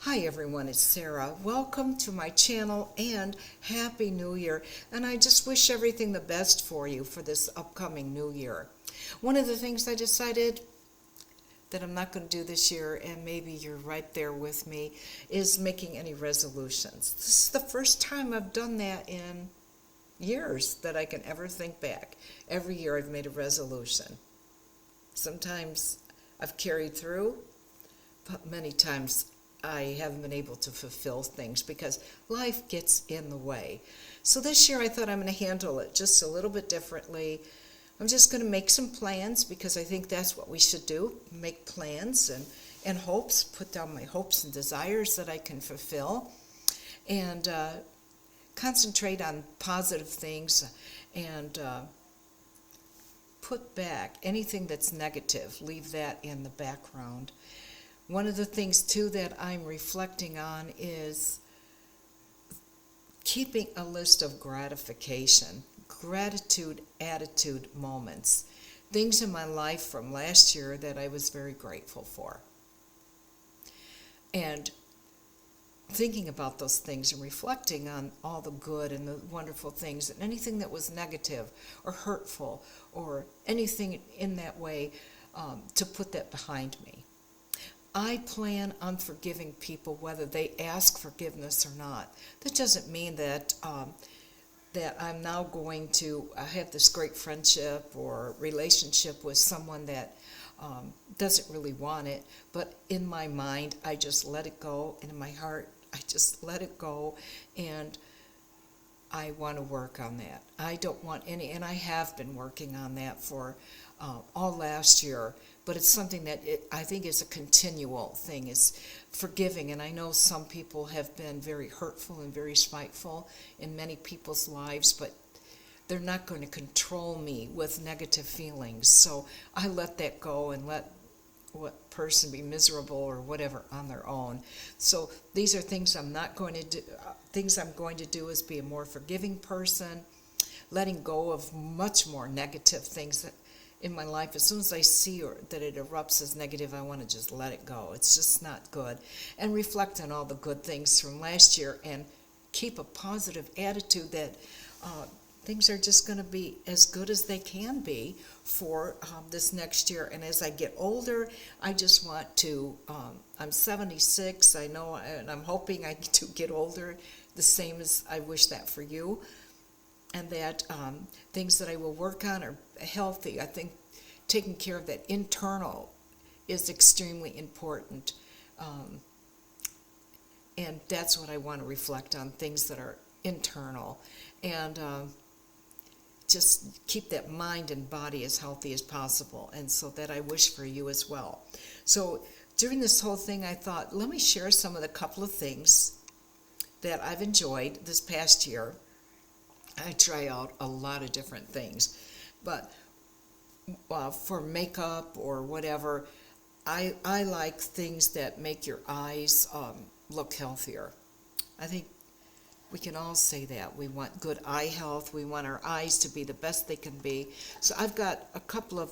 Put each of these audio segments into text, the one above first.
Hi everyone, it's Sarah. Welcome to my channel and Happy New Year. And I just wish everything the best for you for this upcoming New Year. One of the things I decided that I'm not going to do this year, and maybe you're right there with me, is making any resolutions. This is the first time I've done that in years that I can ever think back. Every year I've made a resolution. Sometimes I've carried through, but many times I haven't been able to fulfill things because life gets in the way. So this year I thought I'm going to handle it just a little bit differently. I'm just going to make some plans because I think that's what we should do. Make plans and hopes, put down my hopes and desires that I can fulfill, and concentrate on positive things and put back anything that's negative, leave that in the background. One of the things, too, that I'm reflecting on is keeping a list of gratitude attitude moments, things in my life from last year that I was very grateful for. And thinking about those things and reflecting on all the good and the wonderful things, and anything that was negative or hurtful or anything in that way, to put that behind me. I plan on forgiving people whether they ask forgiveness or not. That doesn't mean that that I'm now going to have this great friendship or relationship with someone that doesn't really want it. But in my mind, I just let it go, and in my heart, I just let it go, and I want to work on that. I don't want any, and I have been working on that for all last year, but it's something that I think is a continual thing, is forgiving. And I know some people have been very hurtful and very spiteful in many people's lives, but they're not going to control me with negative feelings. So I let that go and let what person be miserable or whatever on their own. So these are things I'm not going to do. Things I'm going to do is be a more forgiving person, letting go of much more negative things that in my life. As soon as I see that it erupts as negative, I want to just let it go. It's just not good. And reflect on all the good things from last year and keep a positive attitude that things are just going to be as good as they can be for this next year. And as I get older, I just want to, I'm 76, I know, and I'm hoping I do get older, the same as I wish that for you. And that things that I will work on are healthy. I think taking care of that internal is extremely important. And that's what I want to reflect on, things that are internal. And just keep that mind and body as healthy as possible. And so that I wish for you as well. So during this whole thing, I thought, let me share some of the couple of things that I've enjoyed this past year. I try out a lot of different things, but for makeup or whatever, I like things that make your eyes look healthier. I think we can all say that. We want good eye health. We want our eyes to be the best they can be. So I've got a couple of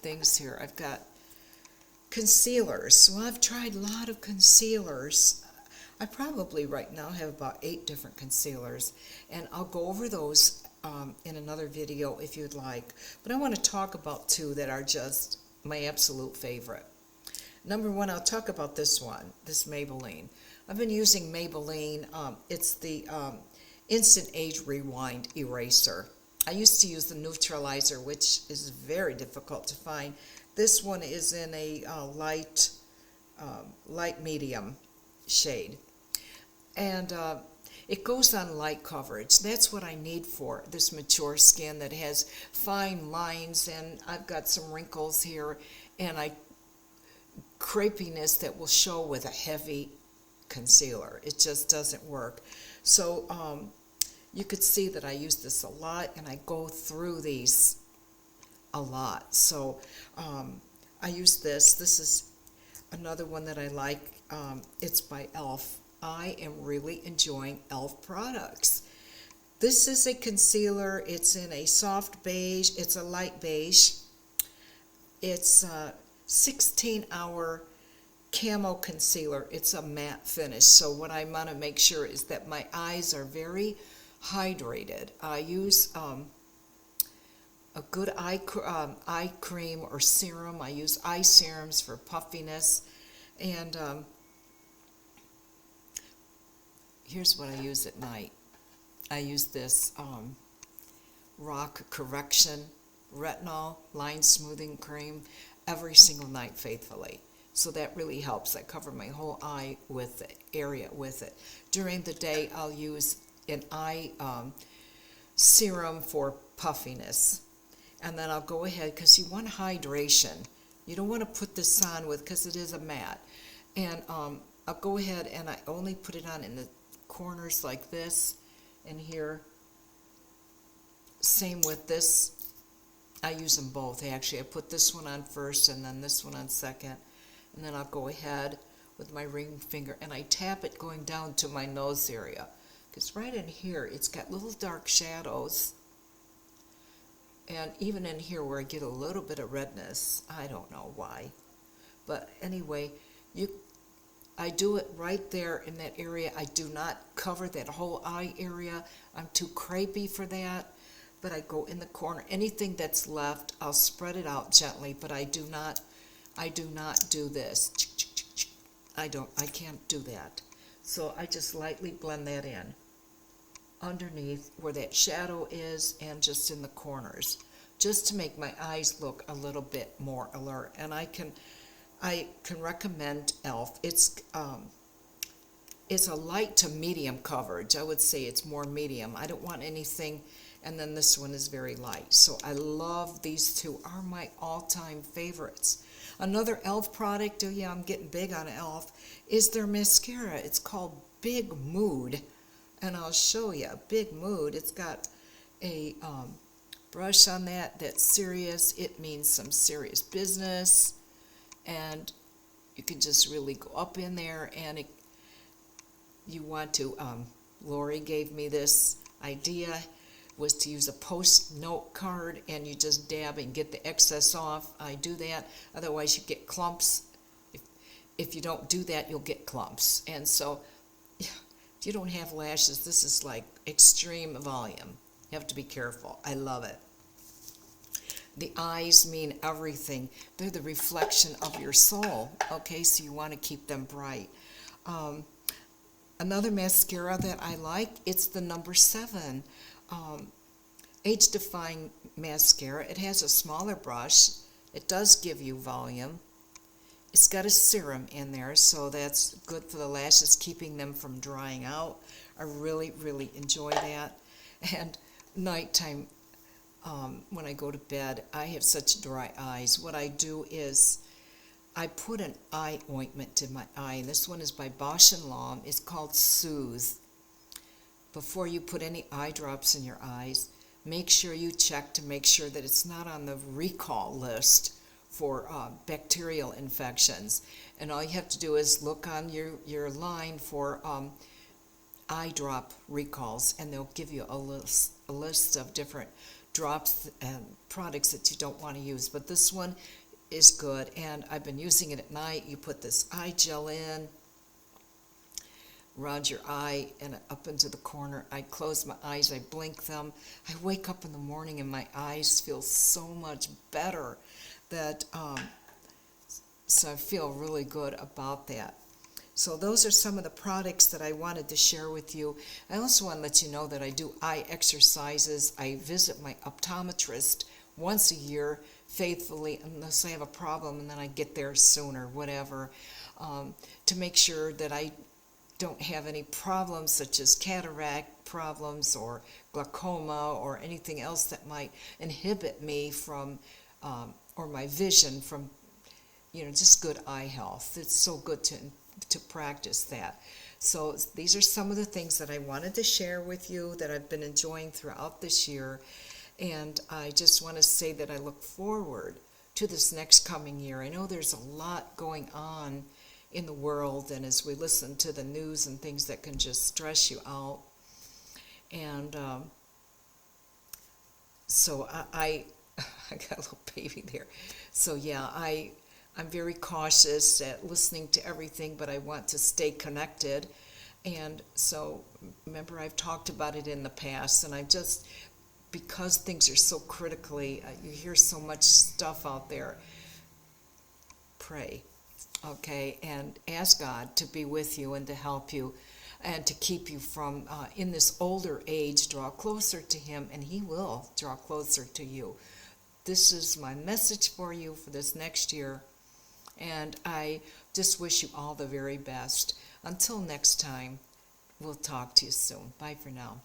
things here. I've got concealers. So I've tried a lot of concealers. I probably right now have about 8 different concealers, and I'll go over those in another video if you'd like. But I want to talk about 2 that are just my absolute favorite. Number 1, I'll talk about this one, this Maybelline. I've been using Maybelline. It's the Instant Age Rewind Eraser. I used to use the Neutralizer, which is very difficult to find. This one is in a light medium shade. And it goes on light coverage. That's what I need for this mature skin that has fine lines, and I've got some wrinkles here, and crepiness that will show with a heavy concealer. It just doesn't work. So you could see that I use this a lot, and I go through these a lot. So I use this. This is another one that I like. It's by e.l.f. I am really enjoying e.l.f. products. This is a concealer. It's in a soft beige. It's a light beige. It's 16-hour Camo Concealer. It's a matte finish, so what I want to make sure is that my eyes are very hydrated. I use a good eye cream or serum. I use eye serums for puffiness, and here's what I use at night. I use this Rock Correction Retinol Line Smoothing Cream every single night faithfully. So that really helps. I cover my whole eye with it, area with it. During the day, I'll use an eye serum for puffiness. And then I'll go ahead, because you want hydration. You don't want to put this on with, because it is a matte. And I'll go ahead and I only put it on in the corners like this and here. Same with this. I use them both actually. I put this one on first and then this one on second. And then I'll go ahead with my ring finger and I tap it going down to my nose area. Because right in here, it's got little dark shadows. And even in here where I get a little bit of redness, I don't know why. But anyway, I do it right there in that area. I do not cover that whole eye area. I'm too crepey for that. But I go in the corner. Anything that's left, I'll spread it out gently, but I do not do this. I can't do that. So I just lightly blend that in underneath where that shadow is and just in the corners, just to make my eyes look a little bit more alert. And I can recommend e.l.f. It's a light to medium coverage. I would say it's more medium. I don't want anything, and then this one is very light. So I love these two, are my all-time favorites. Another e.l.f. product, oh yeah, I'm getting big on e.l.f., is their mascara. It's called Big Mood, and I'll show you. Big Mood, it's got a brush on that that's serious. It means some serious business, and you can just really go up in there, and you want to, Lori gave me this idea, was to use a post-note card, and you just dab and get the excess off. I do that, otherwise you get clumps. If you don't do that, you'll get clumps. And so, if you don't have lashes, this is like extreme volume. You have to be careful. I love it. The eyes mean everything. They're the reflection of your soul, okay? So you want to keep them bright. Another mascara that I like, it's the number 7 age-defying mascara. It has a smaller brush. It does give you volume. It's got a serum in there, so that's good for the lashes, keeping them from drying out. I really, really enjoy that. And nighttime, when I go to bed, I have such dry eyes. What I do is I put an eye ointment in my eye, and this one is by Bausch & Lomb. It's called Soothe. Before you put any eye drops in your eyes, make sure you check to make sure that it's not on the recall list for bacterial infections. And all you have to do is look on your line for eye drop recalls, and they'll give you a list of different drops and products that you don't want to use. But this one is good, and I've been using it at night. You put this eye gel in around your eye and up into the corner. I close my eyes, I blink them. I wake up in the morning and my eyes feel so much better that so I feel really good about that. So those are some of the products that I wanted to share with you. I also want to let you know that I do eye exercises. I visit my optometrist once a year faithfully, unless I have a problem, and then I get there sooner, whatever, to make sure that I don't have any problems such as cataract problems or glaucoma or anything else that might inhibit me from, or my vision from, just good eye health. It's so good to practice that. So these are some of the things that I wanted to share with you that I've been enjoying throughout this year. And I just want to say that I look forward to this next coming year. I know there's a lot going on in the world, and as we listen to the news and things that can just stress you out. And so I got a little baby there. So yeah, I'm very cautious at listening to everything, but I want to stay connected. And so, remember, I've talked about it in the past, and I just, because things are so critically, you hear so much stuff out there, pray, okay, and ask God to be with you and to help you and to keep you from, in this older age, draw closer to Him, and He will draw closer to you. This is my message for you for this next year, and I just wish you all the very best. Until next time, we'll talk to you soon. Bye for now.